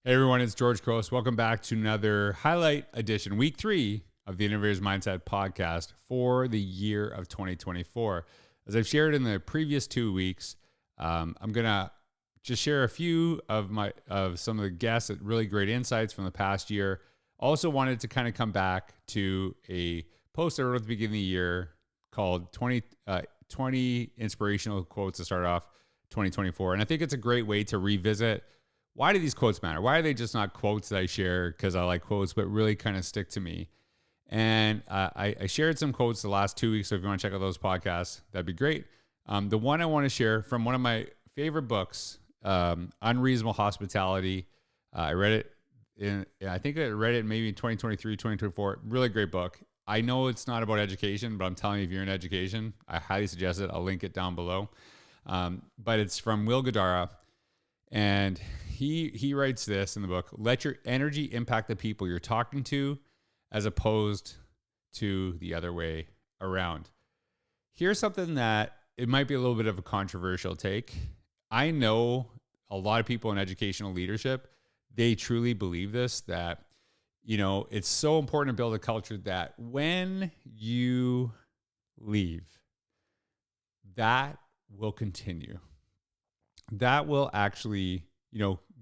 Hey everyone, it's George Couros. Welcome back to another highlight edition, week 3 of the Innovators Mindset podcast for the year of 2024. As I've shared in the previous 2 weeks, I'm gonna just share a few of some of the guests at really great insights from the past year. Also wanted to kind of come back to a post I wrote at the beginning of the year called 20 inspirational quotes to start off 2024, and I think it's a great way to revisit. Why do these quotes matter? Why are they just not quotes that I share because I like quotes, but really kind of stick to me? And I shared some quotes the last 2 weeks. So if you want to check out those podcasts, that'd be great. The one I want to share from one of my favorite books, Unreasonable Hospitality. I read it I think I read it maybe in 2023, 2024. Really great book. I know it's not about education, but I'm telling you, if you're in education, I highly suggest it. I'll link it down below. But it's from Will Guidara. And he writes this in the book: let your energy impact the people you're talking to as opposed to the other way around. Here's something that it might be a little bit of a controversial take. I know a lot of people in educational leadership, they truly believe this, that, it's so important to build a culture that when you leave, that will continue. That will actually,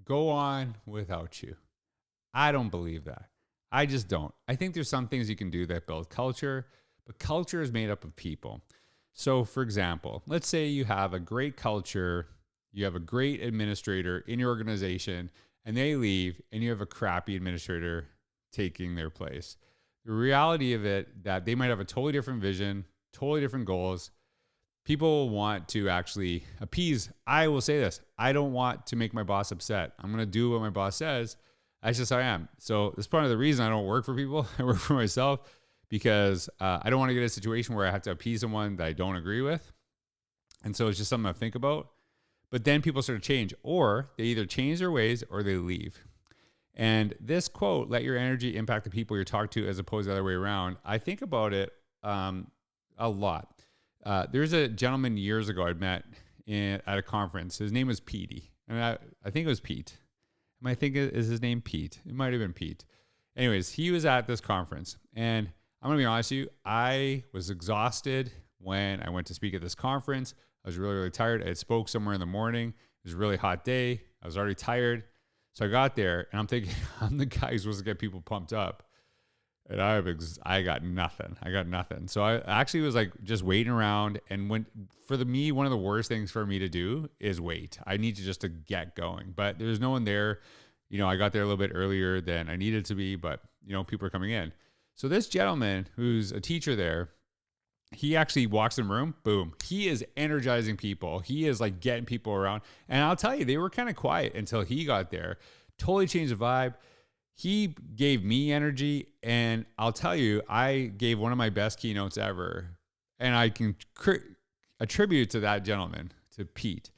go on without you. I don't believe that. I just don't. I think there's some things you can do that build culture, but culture is made up of people. So, for example, let's say you have a great culture, you have a great administrator in your organization, and they leave, and you have a crappy administrator taking their place. The reality of it that they might have a totally different vision, totally different goals. People want to actually appease. I will say this: I don't want to make my boss upset. I'm going to do what my boss says. That's just how I am. So that's part of the reason I don't work for people. I work for myself because I don't want to get in a situation where I have to appease someone that I don't agree with. And so it's just something I think about. But then people sort of change, or they either change their ways or they leave. And this quote, let your energy impact the people you're talking to as opposed to the other way around, I think about it a lot. There's a gentleman years ago I met at a conference. His name was Petey. And I think it was Pete. I think is his name Pete. It might have been Pete. Anyways, he was at this conference. And I'm going to be honest with you, I was exhausted when I went to speak at this conference. I was really, really tired. I had spoke somewhere in the morning. It was a really hot day. I was already tired. So I got there and I'm thinking, I'm the guy who's supposed to get people pumped up. And I got nothing. So I actually was like just waiting around. And one of the worst things for me to do is wait. I need to get going. But there's no one there. I got there a little bit earlier than I needed to be, but people are coming in. So this gentleman who's a teacher there, he actually walks in the room, boom. He is energizing people. He is like getting people around. And I'll tell you, they were kind of quiet until he got there. Totally changed the vibe. He gave me energy, and I'll tell you, I gave one of my best keynotes ever, and I can attribute to that gentleman, to Pete.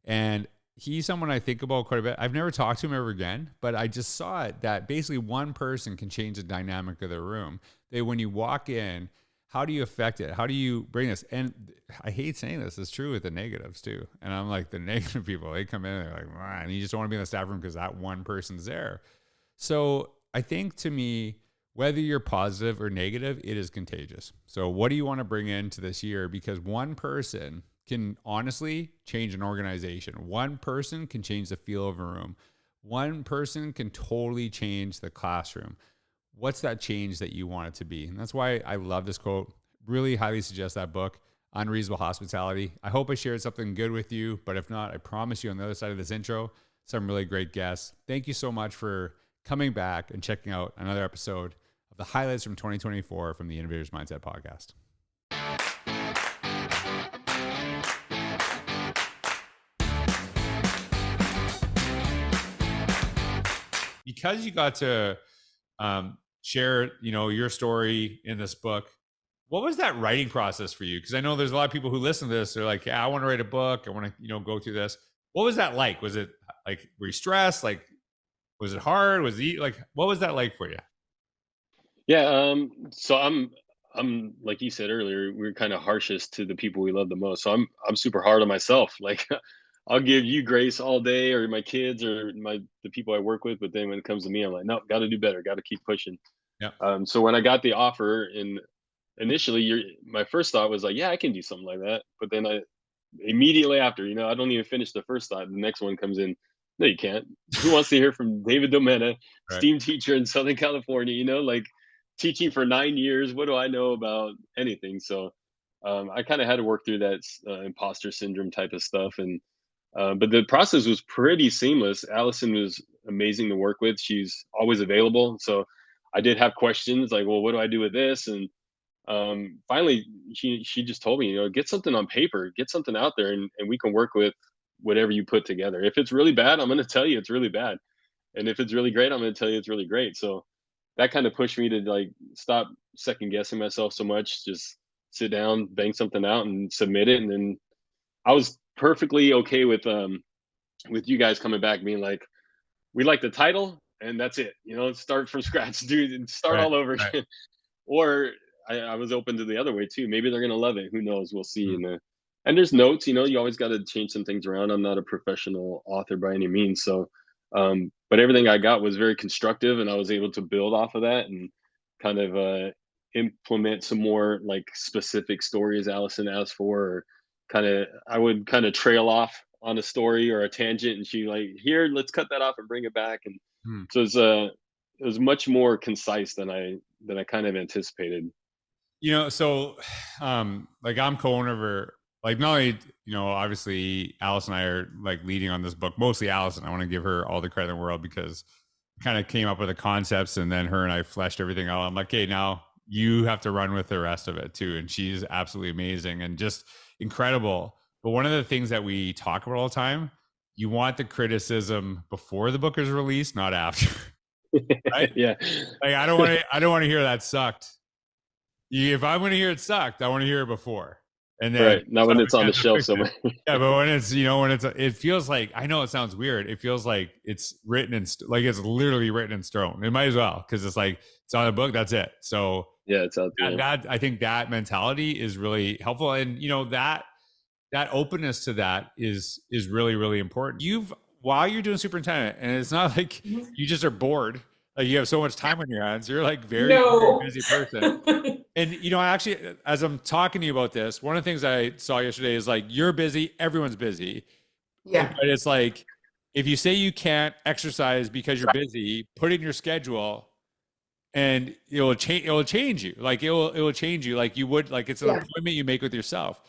And he's someone I think about quite a bit. I've never talked to him ever again, but I just saw it that basically one person can change the dynamic of the room. That when you walk in, how do you affect it? How do you bring this? And I hate saying this, it's true with the negatives too. And I'm like, the negative people, they come in and they're like, man, and you just don't want to be in the staff room because that one person's there. So I think, to me, whether you're positive or negative, it is contagious. So what do you want to bring into this year? Because one person can honestly change an organization. One person can change the feel of a room. One person can totally change the classroom. What's that change that you want it to be? And that's why I love this quote. Really highly suggest that book, Unreasonable Hospitality. I hope I shared something good with you, but if not, I promise you on the other side of this intro, some really great guests. Thank you so much for coming back and checking out another episode of the highlights from 2024 from the Innovators Mindset podcast. Because you got to share, your story in this book, what was that writing process for you? Because I know there's a lot of people who listen to this. They're like, yeah, I want to write a book. I want to, go through this. What was that like? Was it like, were you stressed? Like, was it hard? What was that like for you? Yeah, so I'm like you said earlier, we're kind of harshest to the people we love the most. So I'm super hard on myself. Like I'll give you grace all day, or my kids, or the people I work with. But then when it comes to me, I'm like, no, got to do better. Got to keep pushing. Yeah. So when I got the offer, and initially, my first thought was like, yeah, I can do something like that. But then I immediately after, I don't even finish the first thought. The next one comes in. No, you can't. Who wants to hear from David Domena, Right. STEAM teacher in Southern California? Like teaching for 9 years. What do I know about anything? So I kind of had to work through that imposter syndrome type of stuff, and but the process was pretty seamless. Allison was amazing to work with. She's always available. So I did have questions like, well, what do I do with this? And finally, she just told me, get something on paper, get something out there, and we can work with whatever you put together. If it's really bad, I'm going to tell you it's really bad, and if it's really great, I'm going to tell you it's really great. So that kind of pushed me to like stop second guessing myself so much. Just sit down, bang something out, and submit it. And then I was perfectly okay with you guys coming back being like, we like the title, and that's it. Start from scratch, dude, and start Right. all over Right. again. Or I was open to the other way too. Maybe they're gonna love it. Who knows? We'll see. Mm. And there's notes. You always got to change some things around. I'm not a professional author by any means, so but everything I got was very constructive, and I was able to build off of that and kind of implement some more like specific stories Allison asked for, or I would kind of trail off on a story or a tangent, and she like, here, let's cut that off and bring it back. And Mm. so it was much more concise than I kind of anticipated. So like I'm co-owner of like not only, obviously Alice and I are like leading on this book, mostly Allison. I want to give her all the credit in the world because kind of came up with the concepts and then her and I fleshed everything out. I'm like, okay, now you have to run with the rest of it too. And she's absolutely amazing and just incredible. But one of the things that we talk about all the time, you want the criticism before the book is released, not after. Right? Yeah, Like I don't want to hear that sucked. If I'm going to hear it sucked, I want to hear it before. And then right. Not so when we it's on have the to shelf fix it. somewhere. Yeah, but when it feels like, I know it sounds weird. It feels like it's written like it's literally written in stone. It might as well, because it's like, it's on a book. That's it. So Yeah, it's out there. I think that mentality is really helpful. And, that openness to that is really, really important. While you're doing superintendent, and it's not like Mhm. you just are bored, like you have so much time on your hands. You're like very, very No. busy person. And I actually, as I'm talking to you about this, one of the things I saw yesterday is like, you're busy, everyone's busy. Yeah. But it's like, if you say you can't exercise because you're busy, put it in your schedule, and it will change you. Like it will change you, like you would, like it's an Yeah. appointment you make with yourself.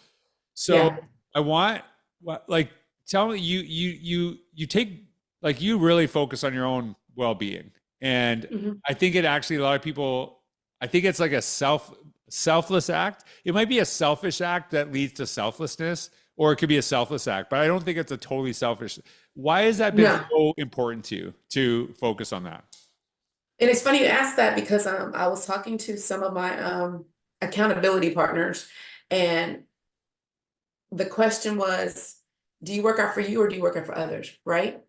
So Yeah. I want, like, tell me, you take, like, you really focus on your own well-being. And Mhm. I think it actually, a lot of people, I think it's like a selfless act. It might be a selfish act that leads to selflessness, or it could be a selfless act, but I don't think it's a totally selfish. Why has that been No. so important to you to focus on that? And it's funny you ask that because I was talking to some of my accountability partners, and the question was, do you work out for you or do you work out for others? Right.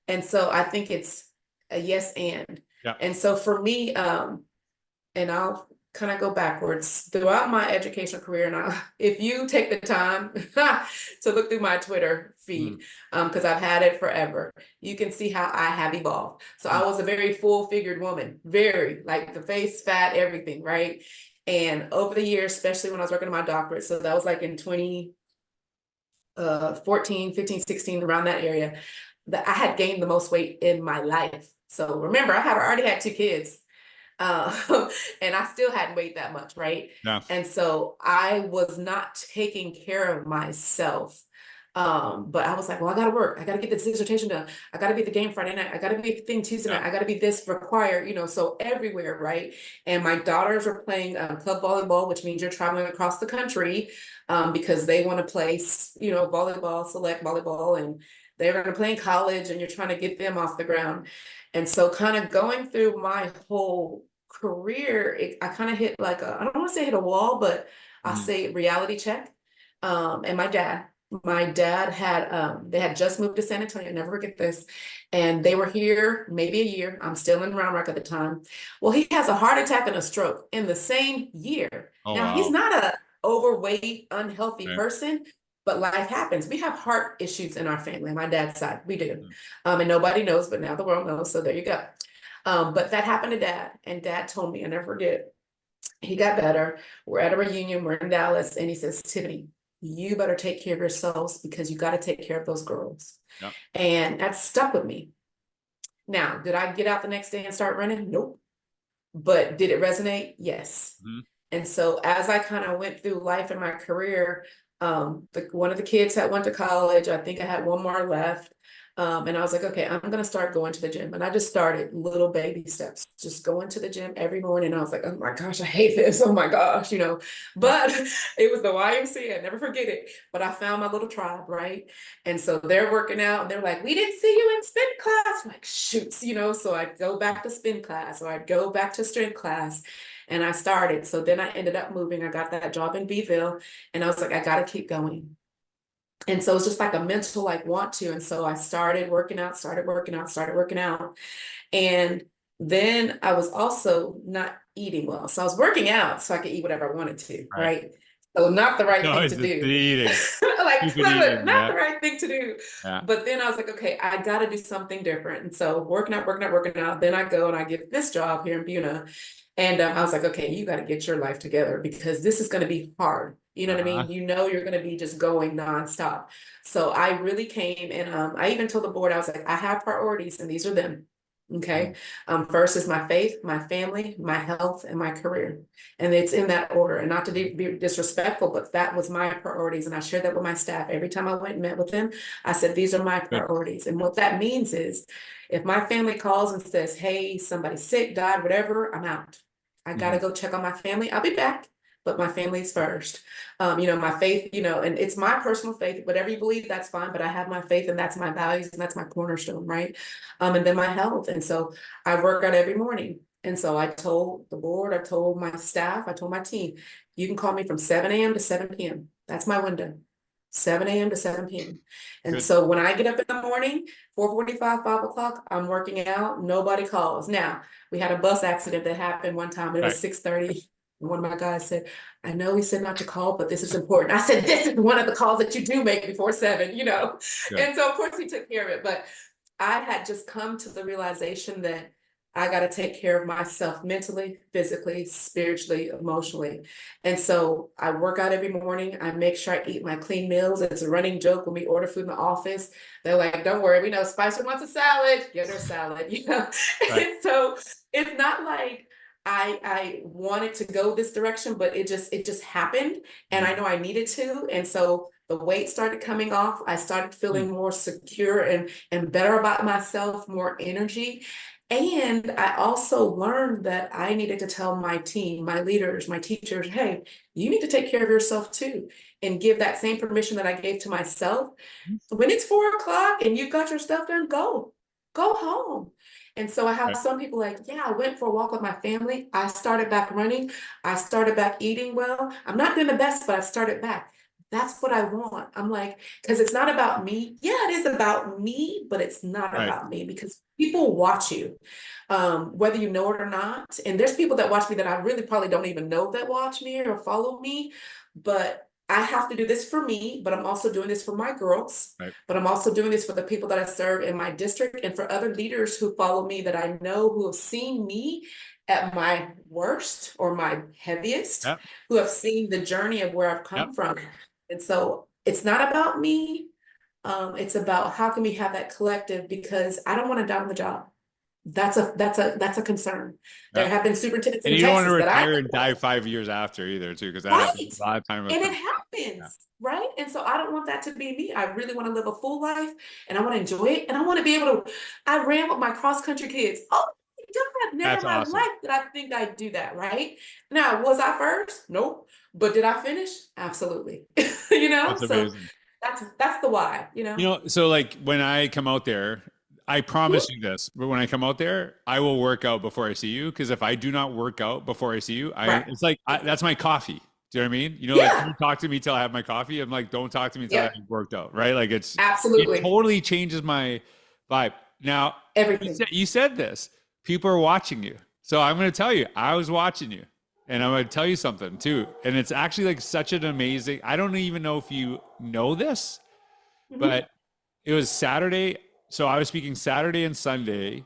And so I think it's a yes and. Yeah. And so for me, and I'll kind of go backwards throughout my educational career. And if you take the time to look through my Twitter feed, because I've had it forever, you can see how I have evolved. So I was a very full-figured woman, very like the face, fat, everything, right? And over the years, especially when I was working on my doctorate, so that was like in 2014, 15, 16, around that area, that I had gained the most weight in my life. So remember, I had already had 2 kids. And I still hadn't weighed that much, right? Yeah. And so I was not taking care of myself. But I was like, well, I gotta work. I gotta get this dissertation done. I gotta be at the game Friday night. I gotta be at the thing Tuesday night. I gotta be this required, so everywhere, right? And my daughters were playing club volleyball, which means you're traveling across the country because they want to play, volleyball, select volleyball, and they're going to play in college, and you're trying to get them off the ground. And so kind of going through my whole career, I kind of hit like I don't want to say hit a wall, but I'll say reality check. And my dad had they had just moved to San Antonio, never forget this. And they were here maybe a year. I'm still in Round Rock at the time. Well, he has a heart attack and a stroke in the same year. Oh, Now he's wow. not a overweight, unhealthy Okay. person, but life happens. We have heart issues in our family, my dad's side, we do. And nobody knows, but now the world knows, so there you go. But that happened to dad, and dad told me, I never forget, he got better. We're at a reunion, we're in Dallas, and he says, Tiffany, you better take care of yourselves because you got to take care of those girls. Yep. And that stuck with me. Now, did I get out the next day and start running? Nope. But did it resonate? Yes. Mm-hmm. And so as I kind of went through life and my career, one of the kids had went to college. I think I had one more left. And I was like, okay, I'm going to start going to the gym. And I just started little baby steps, just going to the gym every morning. I was like, oh my gosh, I hate this. Oh my gosh, but it was the YMCA. I never forget it. But I found my little tribe, right? And so they're working out and they're like, we didn't see you in spin class. I'm like, shoots, so I'd go back to spin class or I'd go back to strength class. And I started. So then I ended up moving. I got that job in Beeville and I was like, I got to keep going. And so it's just like a mental, want to. And so I started working out. And then I was also not eating well. So I was working out so I could eat whatever I wanted to, right? So not the right thing to do. Eating. Not the right thing to do. Yeah. But then I was like, okay, I got to do something different. And so working out. Then I go and I get this job here in Buna. And I was like, okay, you got to get your life together because this is going to be hard. You know what I mean? You're going to be just going nonstop. So I really came and I even told the board, I was like, I have priorities and these are them. Okay. First is my faith, my family, my health, and my career. And it's in that order. And not to be disrespectful, but that was my priorities. And I shared that with my staff. Every time I went and met with them, I said, these are my priorities. And what that means is if my family calls and says, hey, somebody's sick, died, whatever, I'm out. I got to go check on my family. I'll be back. But my family's first. My faith, and it's my personal faith, whatever you believe, that's fine. But I have my faith and that's my values and that's my cornerstone, right? And then my health. And so I work out every morning. And so I told the board, I told my staff, I told my team, you can call me from 7 a.m. to 7 p.m. That's my window. 7 a.m. to 7 p.m. And so when I get up in the morning, 4:45, 5 o'clock, I'm working out, nobody calls. Now, we had a bus accident that happened one time. It was 6:30. One of my guys said, I know he said not to call, but this is important. I said, this is one of the calls that you do make before 7, And so of course he took care of it. But I had just come to the realization that I got to take care of myself mentally, physically, spiritually, emotionally. And so I work out every morning. I make sure I eat my clean meals. It's a running joke when we order food in the office. They're like, don't worry, we know Spicer wants a salad. Get her salad, Right. And so it's not like I wanted to go this direction, but it just happened. And I know I needed to. And so the weight started coming off. I started feeling more secure and better about myself, more energy. And I also learned that I needed to tell my team, my leaders, my teachers, hey, you need to take care of yourself too. And give that same permission that I gave to myself. When it's 4 o'clock and you've got your stuff done, go home. And so I have some people like, yeah, I went for a walk with my family. I started back running. I started back eating well. I'm not doing the best, but I started back. That's what I want. I'm like, because it's not about me. Yeah, it is about me, but it's not about me because people watch you, whether you know it or not. And there's people that watch me that I really probably don't even know that watch me or follow me, but I have to do this for me, but I'm also doing this for my girls, but I'm also doing this for the people that I serve in my district and for other leaders who follow me that I know who have seen me at my worst or my heaviest, who have seen the journey of where I've come from. And so it's not about me. It's about how can we have that collective because I don't want to die on the job. That's a concern. There have been superintendents in Texas. And you don't want to retire and die 5 years after either, too, because that happens a lot of time. And it happens, right? And so I don't want that to be me. I really want to live a full life, and I want to enjoy it, and I want to be able to. I ran with my cross country kids. Oh my God, never in my life did I think I'd do that, right? Now, was I first? Nope. But did I finish? Absolutely. That's so that's the why. So like when I come out there. I promise you this, but when I come out there, I will work out before I see you. Because if I do not work out before I see you, it's like, that's my coffee. Do you know what I mean? Like don't talk to me till I have my coffee. I'm like, don't talk to me till I've worked out, right? Like it totally changes my vibe. Now, everything you said this, people are watching you. So I'm going to tell you, I was watching you. And I'm going to tell you something too. And it's actually like such an amazing, I don't even know if you know this, Mhm, but it was Saturday. So I was speaking Saturday and Sunday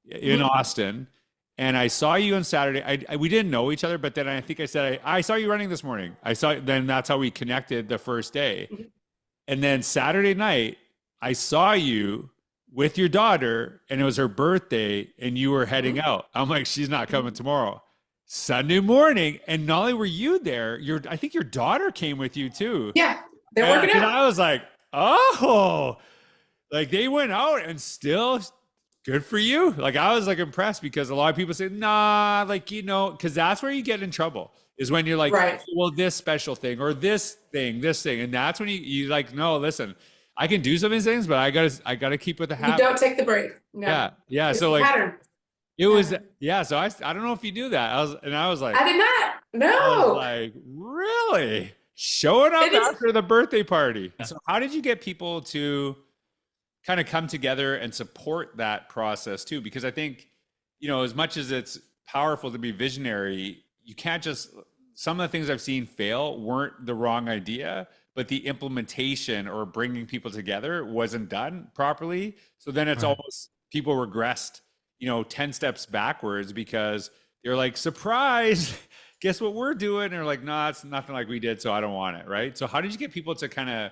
in mhm, Austin. And I saw you on Saturday. We didn't know each other, but then I think I said, I saw you running this morning. Then that's how we connected the first day. mhm, And then Saturday night, I saw you with your daughter, and it was her birthday, and you were heading mhm, out. I'm like, she's not coming mhm. tomorrow. Sunday morning, and not only were you there, I think your daughter came with you too. Yeah, they're And working out. I was like, oh, like they went out and still good for you. Like I was like impressed because a lot of people say, nah, like, because that's where you get in trouble is when you're like, Right. well, this special thing or this thing. And that's when you like, no, listen, I can do some of these things, but I gotta keep with the You habit. don't take the break. No, Yeah. Yeah. it's So a like pattern. it was, Pattern. yeah. So I don't know if you do that. I was like, I did not. No. really showing up It is. after the birthday party. So how did you get people to kind of come together and support that process too? Because I think, as much as it's powerful to be visionary, you can't just, some of the things I've seen fail weren't the wrong idea, but the implementation or bringing people together wasn't done properly. So then it's Right. almost people regressed, 10 steps backwards because they're like, surprise, guess what we're doing? And they're like, no, it's nothing like we did. So I don't want it. Right. So how did you get people to kind of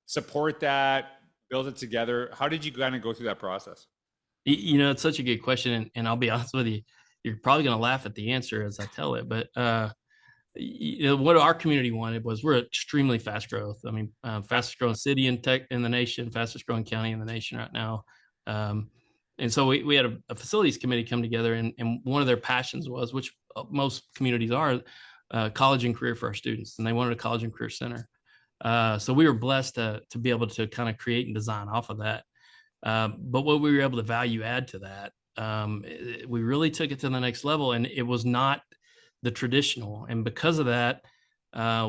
support that, build it together? How did you kind of go through that process? It's such a good question, and I'll be honest with you, you're probably going to laugh at the answer as I tell it, but what our community wanted was we're extremely fast growth. I mean, fastest growing city in the nation, fastest growing county in the nation right now. Um, and so we had a facilities committee come together, and one of their passions was, which most communities are, college and career for our students, and they wanted a college and career center. So we were blessed to be able to kind of create and design off of that. But what we were able to value add to that, we really took it to the next level, and it was not the traditional. And because of that,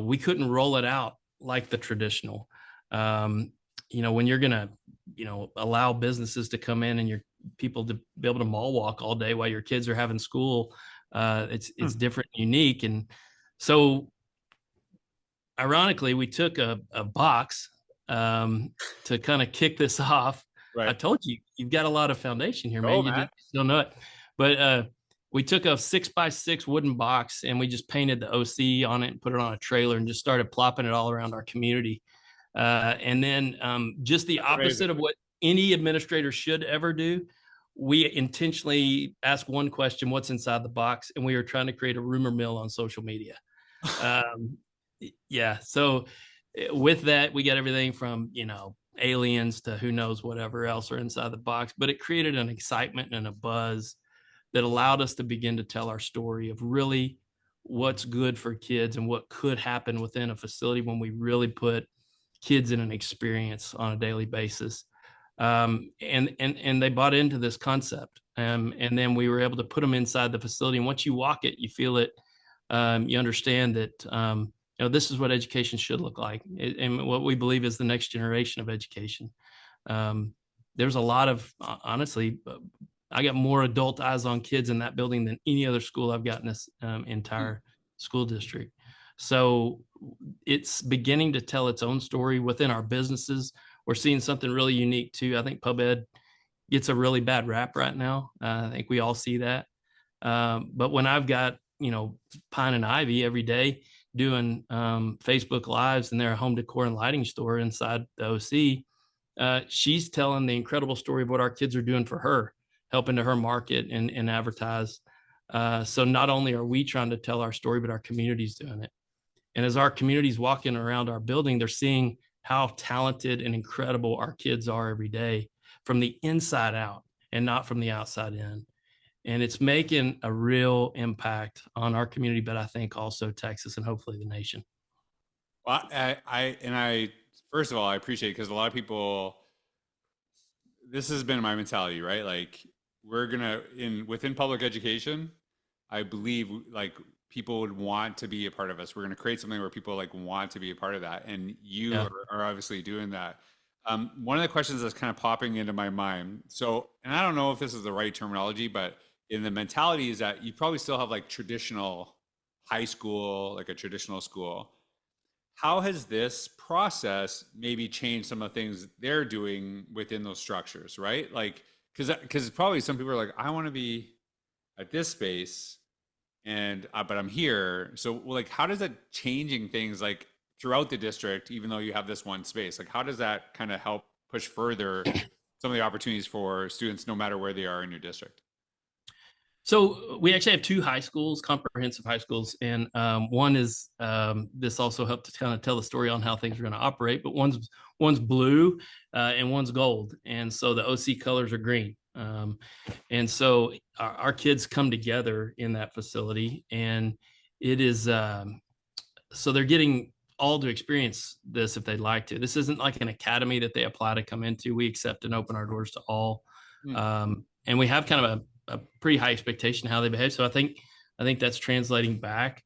we couldn't roll it out like the traditional. When you're gonna, allow businesses to come in and your people to be able to mall walk all day while your kids are having school, it's different, and unique, and so ironically, we took a box to kind of kick this off. I Right. told you, you've got a lot of foundation here, Oh man. You man. just don't know it. But we took a 6x6 wooden box and we just painted the OC on it and put it on a trailer and just started plopping it all around our community. And then just the Amazing. opposite of what any administrator should ever do. We intentionally asked one question: what's inside the box? And we were trying to create a rumor mill on social media. Um, yeah. So with that, we got everything from, aliens to who knows whatever else are inside the box, but it created an excitement and a buzz that allowed us to begin to tell our story of really what's good for kids and what could happen within a facility when we really put kids in an experience on a daily basis. And they bought into this concept. And then we were able to put them inside the facility. And once you walk it, you feel it. You understand that this is what education should look like, and what we believe is the next generation of education. There's a lot of honestly, I got more adult eyes on kids in that building than any other school I've got in this entire school district. So it's beginning to tell its own story within our businesses. We're seeing something really unique too. I think pub ed gets a really bad rap right now. I think we all see that. But when I've got, Pine and Ivy every day doing Facebook Lives, and they're a home decor and lighting store inside the OC, she's telling the incredible story of what our kids are doing for her, helping to her market and advertise. So not only are we trying to tell our story, but our community's doing it. And as our community's walking around our building, they're seeing how talented and incredible our kids are every day from the inside out and not from the outside in. And it's making a real impact on our community, but I think also Texas and hopefully the nation. Well, I first of all, I appreciate it because a lot of people, this has been my mentality, right? Like we're gonna within public education, I believe like people would want to be a part of us. We're gonna create something where people like want to be a part of that, and you Yeah. are obviously doing that. One of the questions that's kind of popping into my mind. So, and I don't know if this is the right terminology, but in the mentality is that you probably still have like traditional high school, like a traditional school. How has this process maybe changed some of the things they're doing within those structures, right? Like, because probably some people are like, I want to be at this space, and but I'm here. So, like, how does that changing things like throughout the district, even though you have this one space? Like, how does that kind of help push further some of the opportunities for students, no matter where they are in your district? So we actually have two high schools, comprehensive high schools, and one is this also helped to kind of tell the story on how things are going to operate. But one's blue and one's gold, and so the OC colors are green. And so our kids come together in that facility, and it is so they're getting all to experience this if they'd like to. This isn't like an academy that they apply to come into. We accept and open our doors to all, and we have kind of a pretty high expectation how they behave. So I think that's translating back.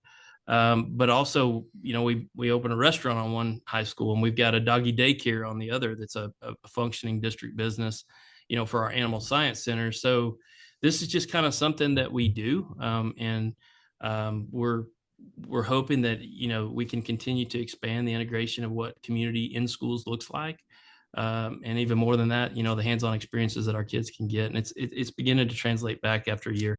But also, you know, we open a restaurant on one high school, and we've got a doggy daycare on the other. That's a functioning district business, you know, for our animal science center. So this is just kind of something that we do, and we're hoping that, you know, we can continue to expand the integration of what community in schools looks like. And even more than that, you know, the hands-on experiences that our kids can get, and it's beginning to translate back after a year.